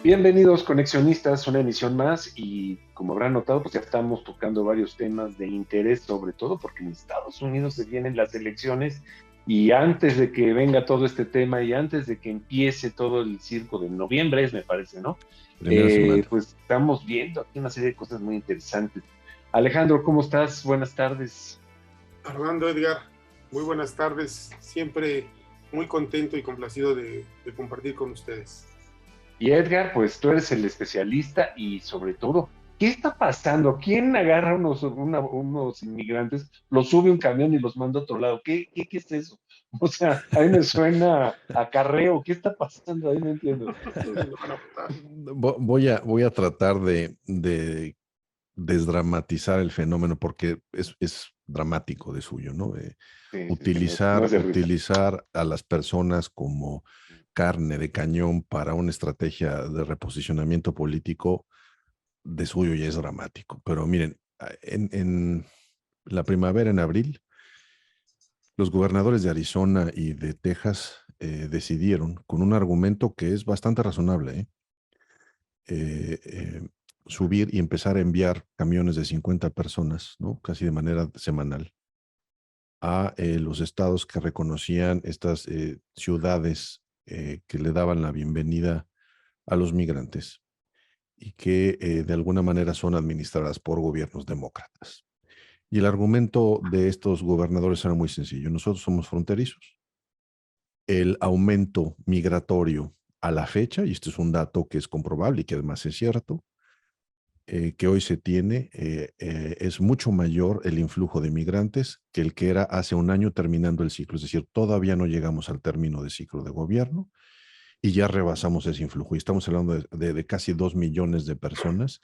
Bienvenidos conexionistas, una emisión más y como habrán notado, pues ya estamos tocando varios temas de interés, sobre todo porque en Estados Unidos se vienen las elecciones y antes de que venga todo este tema y antes de que empiece todo el circo de noviembre, me parece, ¿no? Primera semana. Pues estamos viendo aquí una serie de cosas muy interesantes. Alejandro, ¿cómo estás? Buenas tardes. Armando, Edgar, muy buenas tardes. Siempre muy contento y complacido de compartir con ustedes. Y Edgar, pues tú eres el especialista y sobre todo, ¿qué está pasando? ¿Quién agarra unos inmigrantes, los sube a un camión y los manda a otro lado? ¿Qué es eso? O sea, a mí me suena a carreo. ¿Qué está pasando ahí? No entiendo. Voy a tratar de desdramatizar el fenómeno porque es dramático de suyo, ¿no? Sí, sí, sí, no Utilizar, es de risa. utilizar a las personas como carne de cañón para una estrategia de reposicionamiento político de suyo ya es dramático. Pero miren, en la primavera, en abril, los gobernadores de Arizona y de Texas decidieron, con un argumento que es bastante razonable, eh, eh, subir y empezar a enviar camiones de 50 personas, ¿no? Casi de manera semanal, a los estados que reconocían estas ciudades que le daban la bienvenida a los migrantes y que de alguna manera son administradas por gobiernos demócratas. Y el argumento de estos gobernadores era muy sencillo. Nosotros somos fronterizos. El aumento migratorio a la fecha, y este es un dato que es comprobable y que además es cierto, que hoy se tiene, es mucho mayor el influjo de migrantes que el que era hace un año terminando el ciclo. Es decir, todavía no llegamos al término de ciclo de gobierno y ya rebasamos ese influjo. Y estamos hablando de casi 2 millones de personas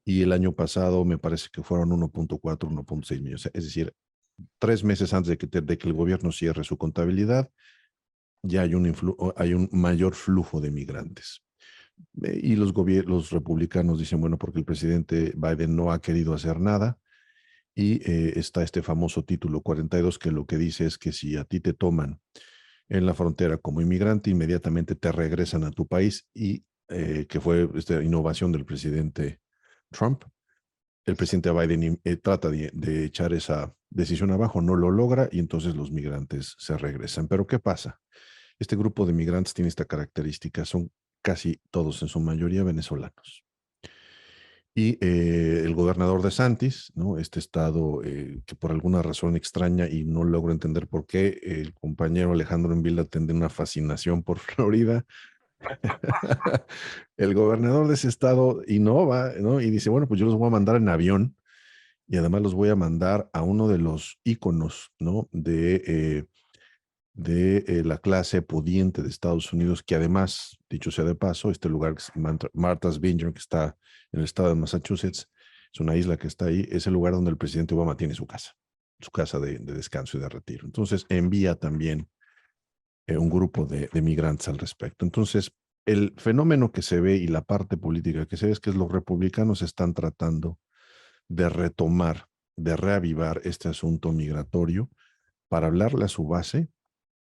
y el año pasado me parece que fueron 1.4, 1.6 millones. Es decir, 3 meses antes de que el gobierno cierre su contabilidad, ya hay un mayor flujo de migrantes. Y los republicanos dicen, bueno, porque el presidente Biden no ha querido hacer nada y está este famoso título 42 que lo que dice es que si a ti te toman en la frontera como inmigrante, inmediatamente te regresan a tu país y que fue esta innovación del presidente Trump. El presidente Biden trata de echar esa decisión abajo, no lo logra y entonces los migrantes se regresan. Pero ¿qué pasa? Este grupo de migrantes tiene esta característica, son casi todos en su mayoría venezolanos. Y el gobernador de Santis, ¿no? Este estado que por alguna razón extraña y no logro entender por qué el compañero Alejandro Envila tendría una fascinación por Florida. El gobernador de ese estado innova, ¿no? Y dice, bueno, pues yo los voy a mandar en avión y además los voy a mandar a uno de los íconos, ¿no? De la clase pudiente de Estados Unidos, que además, dicho sea de paso, este lugar que es Martha's Vineyard, que está en el estado de Massachusetts, es una isla que está ahí, es el lugar donde el presidente Obama tiene su casa de descanso y de retiro. Entonces, envía también un grupo de migrantes al respecto. Entonces, el fenómeno que se ve y la parte política que se ve es que los republicanos están tratando de retomar, de reavivar este asunto migratorio para hablarle a su base,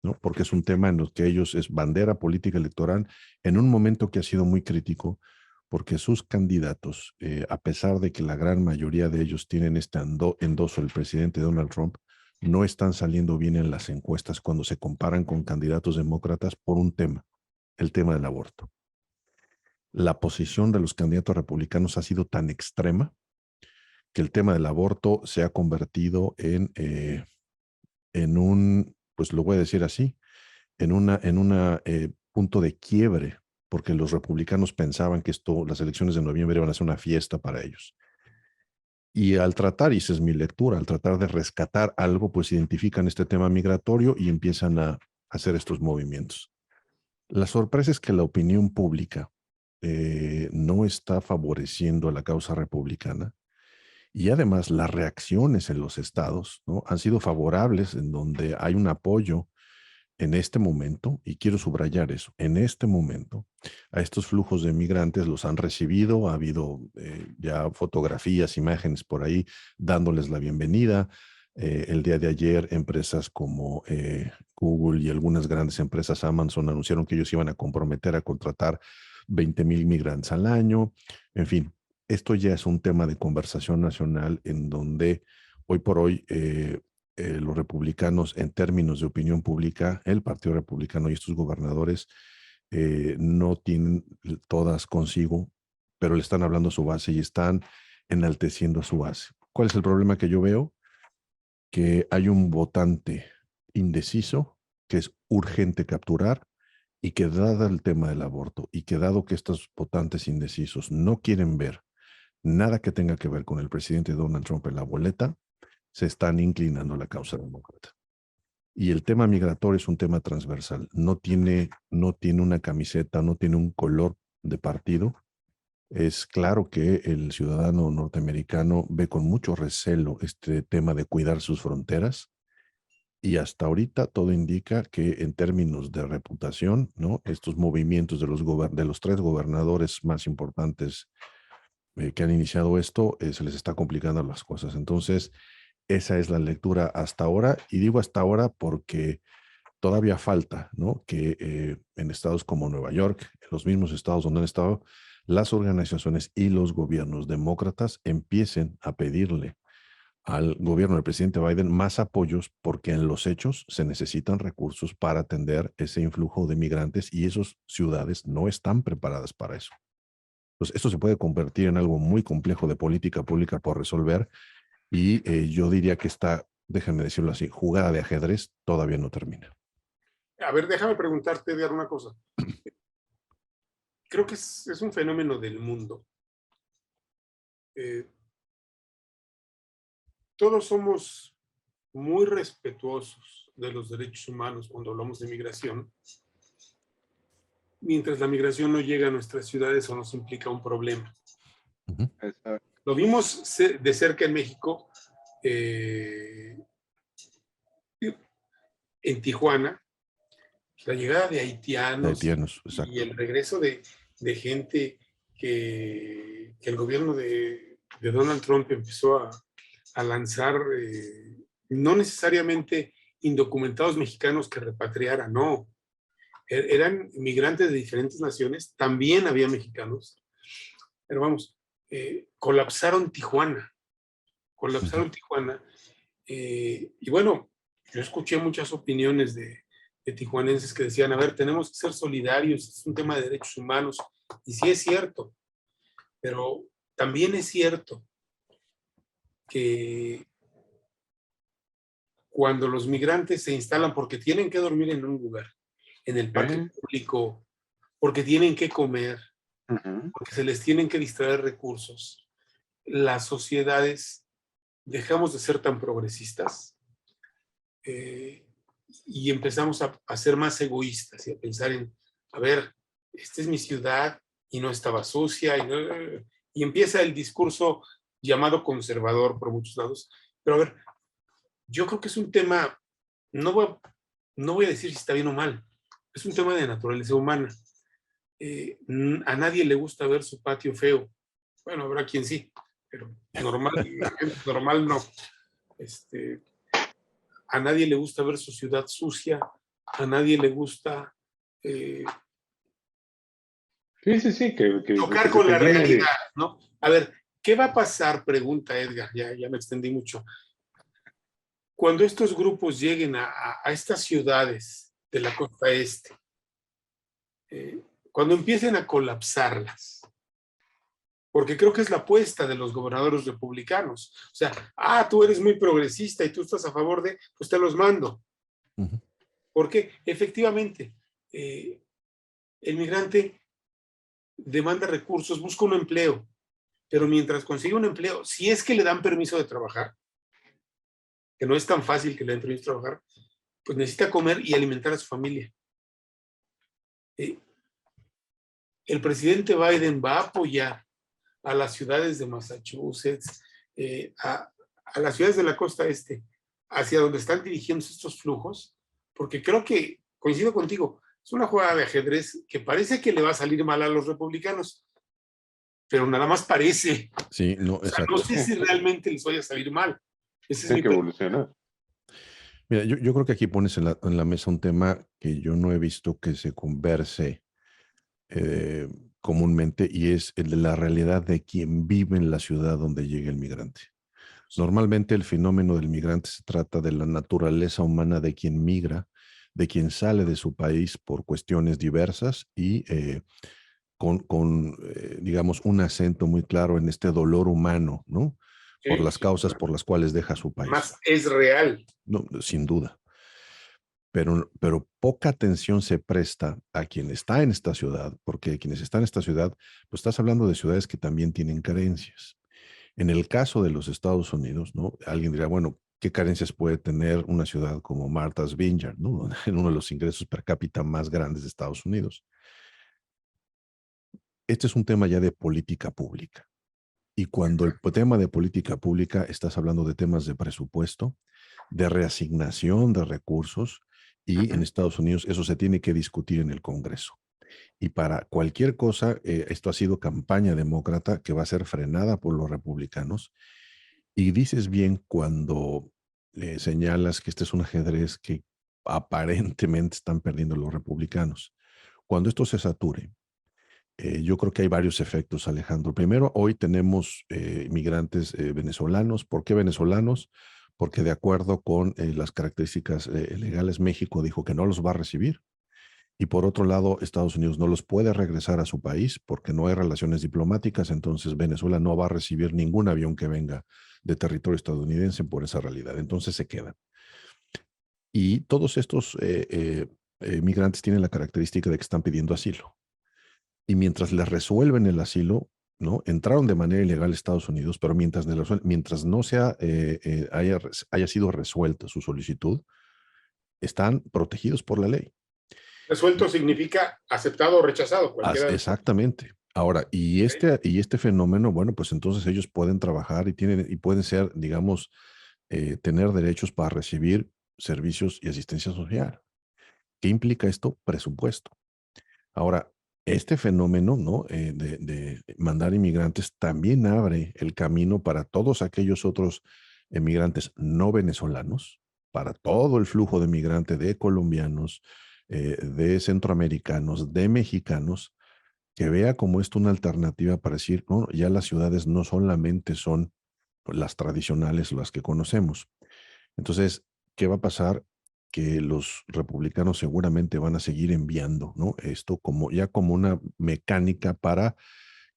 ¿no? Porque es un tema en el que ellos es bandera política electoral en un momento que ha sido muy crítico, porque sus candidatos, a pesar de que la gran mayoría de ellos tienen este endoso del presidente Donald Trump, no están saliendo bien en las encuestas cuando se comparan con candidatos demócratas por un tema, el tema del aborto. La posición de los candidatos republicanos ha sido tan extrema que el tema del aborto se ha convertido en un, pues lo voy a decir así, en una punto de quiebre, porque los republicanos pensaban que las elecciones de noviembre iban a ser una fiesta para ellos. Y al tratar, y esa es mi lectura, al tratar de rescatar algo, pues identifican este tema migratorio y empiezan a hacer estos movimientos. La sorpresa es que la opinión pública no está favoreciendo a la causa republicana y además las reacciones en los estados, ¿no? Han sido favorables en donde hay un apoyo en este momento, y quiero subrayar eso, en este momento, a estos flujos de migrantes los han recibido, ha habido ya fotografías, imágenes por ahí dándoles la bienvenida. El día de ayer, empresas como Google y algunas grandes empresas Amazon anunciaron que ellos iban a comprometer a contratar 20,000 migrantes al año. En fin, esto ya es un tema de conversación nacional en donde hoy por hoy los republicanos, en términos de opinión pública, el Partido Republicano y estos gobernadores no tienen todas consigo, pero le están hablando a su base y están enalteciendo a su base. ¿Cuál es el problema que yo veo? Que hay un votante indeciso que es urgente capturar y que dado el tema del aborto y que dado que estos votantes indecisos no quieren ver nada que tenga que ver con el presidente Donald Trump en la boleta, se están inclinando a la causa demócrata. Y el tema migratorio es un tema transversal. No tiene una camiseta, no tiene un color de partido. Es claro que el ciudadano norteamericano ve con mucho recelo este tema de cuidar sus fronteras y hasta ahorita todo indica que en términos de reputación, ¿no? Estos movimientos de los 3 gobernadores más importantes que han iniciado esto, se les está complicando las cosas. Entonces, esa es la lectura hasta ahora, y digo hasta ahora porque todavía falta, ¿no? Que en estados como Nueva York, en los mismos estados donde han estado, las organizaciones y los gobiernos demócratas empiecen a pedirle al gobierno del presidente Biden más apoyos porque en los hechos se necesitan recursos para atender ese influjo de migrantes y esas ciudades no están preparadas para eso. Entonces, esto se puede convertir en algo muy complejo de política pública por resolver y yo diría que esta, déjenme decirlo así, jugada de ajedrez todavía no termina. A ver, déjame preguntarte, Edgar, una cosa. Creo que es un fenómeno del mundo. Todos somos muy respetuosos de los derechos humanos cuando hablamos de migración, mientras la migración no llega a nuestras ciudades o nos implica un problema. Uh-huh. Lo vimos de cerca en México, en Tijuana, la llegada de haitianos y el regreso de gente que el gobierno de Donald Trump empezó a lanzar, no necesariamente indocumentados mexicanos que repatriaran, no. Eran migrantes de diferentes naciones, también había mexicanos, pero vamos, colapsaron Tijuana. Y bueno, yo escuché muchas opiniones de tijuanenses que decían, a ver, tenemos que ser solidarios, es un tema de derechos humanos, y sí es cierto, pero también es cierto que cuando los migrantes se instalan porque tienen que dormir en un lugar, en el parque público, porque tienen que comer, porque se les tienen que distraer recursos, las sociedades dejamos de ser tan progresistas y empezamos a ser más egoístas y a pensar en, a ver, esta es mi ciudad y no estaba sucia, y empieza el discurso llamado conservador por muchos lados. Pero a ver, yo creo que es un tema, no voy a decir si está bien o mal, es un tema de naturaleza humana. A nadie le gusta ver su patio feo. Bueno, habrá quien sí, pero la gente normal no. A nadie le gusta ver su ciudad sucia, a nadie le gusta que tocar con la realidad, ¿no? A ver, ¿qué va a pasar? Pregunta Edgar, ya me extendí mucho. Cuando estos grupos lleguen a estas ciudades de la costa este, cuando empiecen a colapsarlas, porque creo que es la apuesta de los gobernadores republicanos. O sea, tú eres muy progresista y tú estás a favor de, pues te los mando. Uh-huh. Porque efectivamente, el migrante demanda recursos, busca un empleo, pero mientras consigue un empleo, si es que le dan permiso de trabajar, que no es tan fácil que le den permiso de trabajar, pues necesita comer y alimentar a su familia. El presidente Biden va a apoyar a las ciudades de Massachusetts, a las ciudades de la costa este, hacia donde están dirigiéndose estos flujos, porque creo que, coincido contigo, es una jugada de ajedrez que parece que le va a salir mal a los republicanos, pero nada más parece. Sí, no, o sea, no sé si realmente les vaya a salir mal. Ese es que evoluciona. Mira, yo creo que aquí pones en la mesa un tema que yo no he visto que se converse comúnmente, y es el de la realidad de quien vive en la ciudad donde llega el migrante. Normalmente el fenómeno del migrante se trata de la naturaleza humana de quien migra, de quien sale de su país por cuestiones diversas y digamos, un acento muy claro en este dolor humano, ¿no? Por Sí, las sí. causas por las cuales deja su país. Más es real. No, sin duda. Pero poca atención se presta a quien está en esta ciudad, porque quienes están en esta ciudad, pues estás hablando de ciudades que también tienen carencias. En el caso de los Estados Unidos, ¿no? Alguien dirá, bueno, ¿qué carencias puede tener una ciudad como Martha's Vineyard, ¿no? En uno de los ingresos per cápita más grandes de Estados Unidos. Este es un tema ya de política pública. Y cuando el tema de política pública, estás hablando de temas de presupuesto, de reasignación de recursos, y en Estados Unidos eso se tiene que discutir en el Congreso. Y para cualquier cosa, esto ha sido campaña demócrata que va a ser frenada por los republicanos. Y dices bien cuando señalas que este es un ajedrez que aparentemente están perdiendo los republicanos. Cuando esto se sature, yo creo que hay varios efectos, Alejandro. Primero, hoy tenemos migrantes venezolanos. ¿Por qué venezolanos? Porque de acuerdo con las características legales, México dijo que no los va a recibir. Y por otro lado, Estados Unidos no los puede regresar a su país porque no hay relaciones diplomáticas. Entonces, Venezuela no va a recibir ningún avión que venga de territorio estadounidense por esa realidad. Entonces se quedan. Y todos estos migrantes tienen la característica de que están pidiendo asilo. Y mientras les resuelven el asilo, ¿no? Entraron de manera ilegal a Estados Unidos, pero mientras no haya sido resuelta su solicitud, están protegidos por la ley. Resuelto significa aceptado o rechazado, cualquiera de los dos. Exactamente. Ahora, y este fenómeno, bueno, pues entonces ellos pueden trabajar y pueden ser, digamos, tener derechos para recibir servicios y asistencia social. ¿Qué implica esto? Presupuesto. Ahora, este fenómeno, ¿no? De mandar inmigrantes también abre el camino para todos aquellos otros inmigrantes no venezolanos, para todo el flujo de migrantes de colombianos, de centroamericanos, de mexicanos, que vea como esto una alternativa para decir, no, ya las ciudades no solamente son las tradicionales, las que conocemos. Entonces, ¿qué va a pasar? Que los republicanos seguramente van a seguir enviando, ¿no? Esto como una mecánica para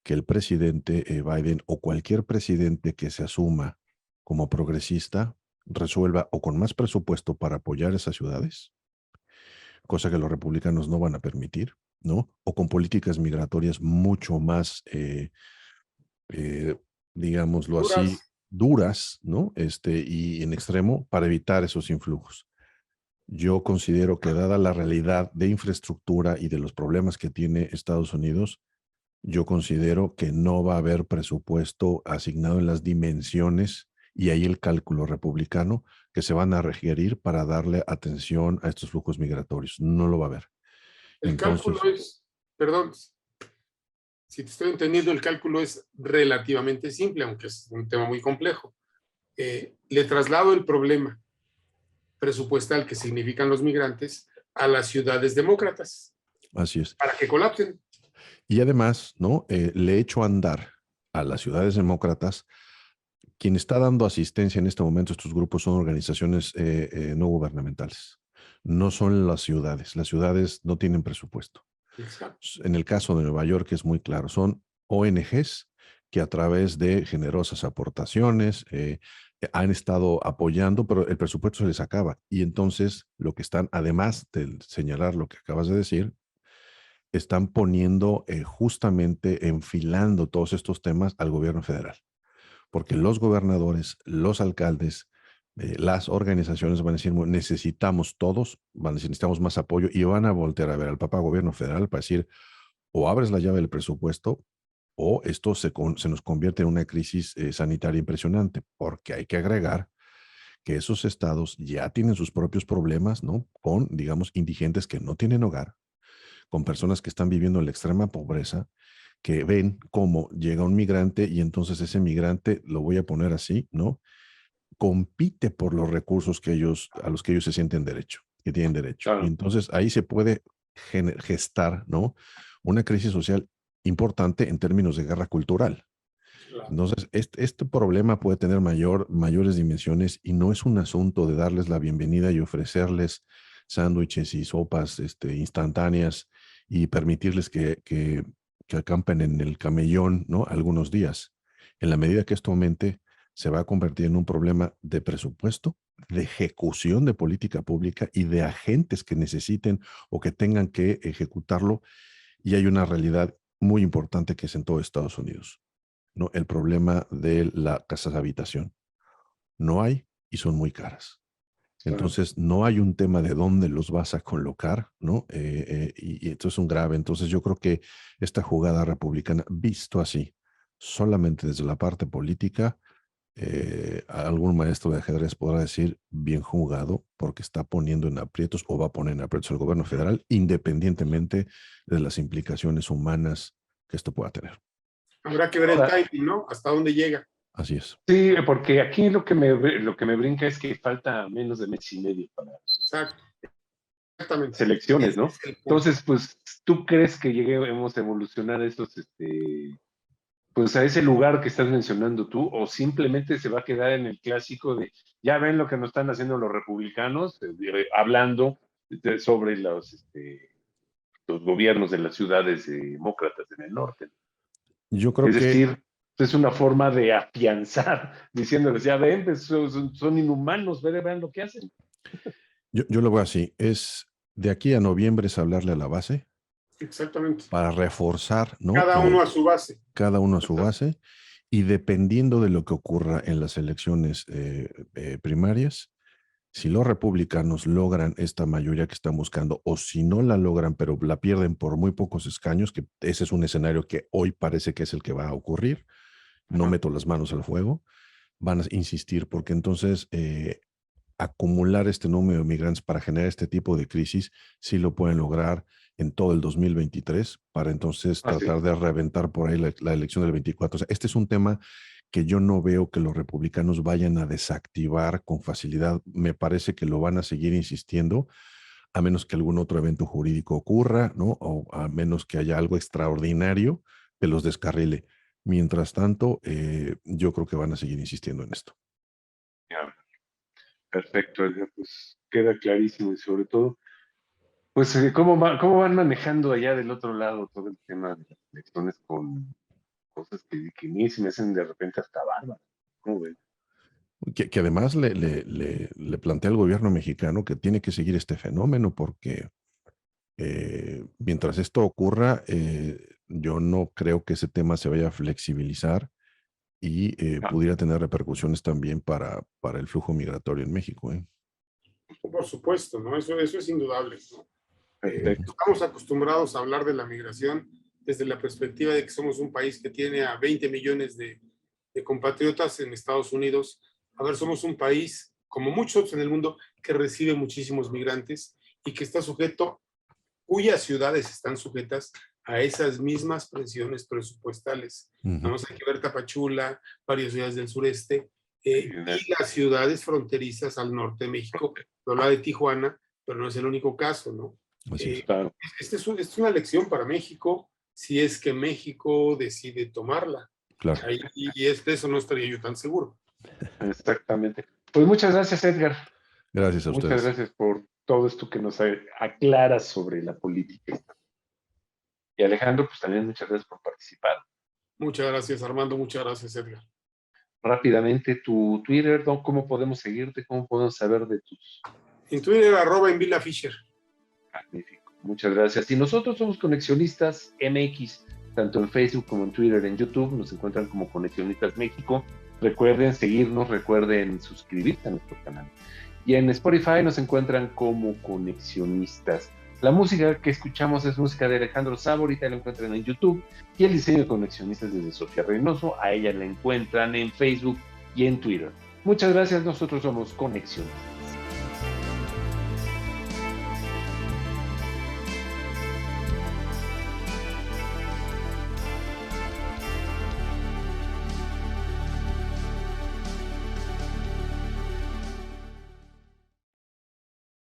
que el presidente Biden o cualquier presidente que se asuma como progresista resuelva o con más presupuesto para apoyar esas ciudades, cosa que los republicanos no van a permitir, ¿no? O con políticas migratorias mucho más, eh, digámoslo así, Duras. duras, ¿no? Y en extremo para evitar esos influjos. Yo considero que dada la realidad de infraestructura y de los problemas que tiene Estados Unidos, yo considero que no va a haber presupuesto asignado en las dimensiones y ahí el cálculo republicano que se van a requerir para darle atención a estos flujos migratorios. No lo va a haber. El cálculo Entonces, es, perdón, si te estoy entendiendo, el cálculo es relativamente simple, aunque es un tema muy complejo. Le traslado el problema presupuestal que significan los migrantes a las ciudades demócratas así es. para que colapsen. Y además, ¿no? Le echo a andar a las ciudades demócratas. Quien está dando asistencia en este momento a estos grupos son organizaciones no gubernamentales. No son las ciudades. Las ciudades no tienen presupuesto. Exacto. En el caso de Nueva York es muy claro. Son ONGs que a través de generosas aportaciones han estado apoyando, pero el presupuesto se les acaba. Y entonces lo que están, además de señalar lo que acabas de decir, están poniendo justamente, enfilando todos estos temas al gobierno federal. Porque los gobernadores, los alcaldes, las organizaciones van a decir, necesitamos todos, van a decir, necesitamos más apoyo y van a voltear a ver al papá gobierno federal para decir, o abres la llave del presupuesto o esto se nos convierte en una crisis sanitaria impresionante, porque hay que agregar que esos estados ya tienen sus propios problemas, ¿no? Con, digamos, indigentes que no tienen hogar, con personas que están viviendo en la extrema pobreza, que ven cómo llega un migrante y entonces ese migrante, lo voy a poner así, ¿no? Compite por los recursos a los que ellos se sienten que tienen derecho. Claro. Y entonces ahí se puede gestar, ¿no? Una crisis social importante en términos de guerra cultural. Claro. Entonces, este problema puede tener mayores dimensiones y no es un asunto de darles la bienvenida y ofrecerles sándwiches y sopas instantáneas y permitirles que acampen en el camellón, ¿no? Algunos días. En la medida que esto aumente, se va a convertir en un problema de presupuesto, de ejecución de política pública y de agentes que necesiten o que tengan que ejecutarlo. Y hay una realidad muy importante que es en todo Estados Unidos, ¿no? El problema de las casas de habitación. No hay y son muy caras. Entonces, no hay un tema de dónde los vas a colocar, ¿no? Y esto es un grave. Entonces, yo creo que esta jugada republicana, visto así, solamente desde la parte política, algún maestro de ajedrez podrá decir bien jugado porque está poniendo en aprietos o va a poner en aprietos al gobierno federal, independientemente de las implicaciones humanas que esto pueda tener. Habrá que ver el timing, ¿no? Hasta dónde llega. Así es. Sí, porque aquí lo que me brinca es que falta menos de mes y medio para Exactamente. Selecciones, ¿no? Es Entonces, pues, ¿tú crees que lleguemos a evolucionar estos, pues a ese lugar que estás mencionando tú, o simplemente se va a quedar en el clásico de, ya ven lo que nos están haciendo los republicanos, hablando sobre los gobiernos de las ciudades demócratas en el norte? Yo creo Es que decir, es una forma de afianzar, diciéndoles, ya ven, pues, son inhumanos, vean lo que hacen. yo lo veo así, es de aquí a noviembre es hablarle a la base. Exactamente. Para reforzar, ¿no? Cada uno a su base. Cada uno a su base. Y dependiendo de lo que ocurra en las elecciones primarias, si los republicanos logran esta mayoría que están buscando, o si no la logran, pero la pierden por muy pocos escaños, que ese es un escenario que hoy parece que es el que va a ocurrir, no meto las manos al fuego, van a insistir, porque entonces acumular este número de migrantes para generar este tipo de crisis, sí lo pueden lograr en todo el 2023, para entonces tratar de reventar por ahí la elección del 24. O sea, este es un tema que yo no veo que los republicanos vayan a desactivar con facilidad. Me parece que lo van a seguir insistiendo, a menos que algún otro evento jurídico ocurra, ¿no? O a menos que haya algo extraordinario que los descarrile. Mientras tanto, yo creo que van a seguir insistiendo en esto. Perfecto, Edgar, pues queda clarísimo y sobre todo, pues cómo van manejando allá del otro lado todo el tema de las elecciones con cosas que ni se me hacen de repente hasta bárbaras. ¿Cómo ven? Que además le plantea al gobierno mexicano que tiene que seguir este fenómeno porque mientras esto ocurra, yo no creo que ese tema se vaya a flexibilizar y pudiera tener repercusiones también para el flujo migratorio en México. Por supuesto, ¿no? Eso es indudable, ¿no? Estamos acostumbrados a hablar de la migración desde la perspectiva de que somos un país que tiene a 20 millones de compatriotas en Estados Unidos. A ver, somos un país, como muchos en el mundo, que recibe muchísimos migrantes y que está sujeto, cuyas ciudades están sujetas a esas mismas presiones presupuestales. Vamos a ver Tapachula, varias ciudades del sureste, y las ciudades fronterizas al norte de México, la de Tijuana, pero no es el único caso, ¿no? Claro. Esta es una lección para México, si es que México decide tomarla. Claro. Y eso no estaría yo tan seguro. Exactamente. Pues muchas gracias, Edgar. Gracias a ustedes. Muchas gracias por todo esto que nos aclara sobre la política. Y Alejandro, pues también muchas gracias por participar. Muchas gracias, Armando. Muchas gracias, Edgar. Rápidamente, tu Twitter, ¿cómo podemos seguirte? ¿Cómo podemos saber de tus...? En Twitter, @envilafisher. Magnífico. Muchas gracias. Y nosotros somos Conexionistas MX, tanto en Facebook como en Twitter, en YouTube. Nos encuentran como Conexionistas México. Recuerden seguirnos, recuerden suscribirse a nuestro canal. Y en Spotify nos encuentran como Conexionistas. La música que escuchamos es música de Alejandro Saborita, la encuentran en YouTube. Y el diseño de Conexionistas es de Sofía Reynoso. A ella la encuentran en Facebook y en Twitter. Muchas gracias, nosotros somos Conexionistas.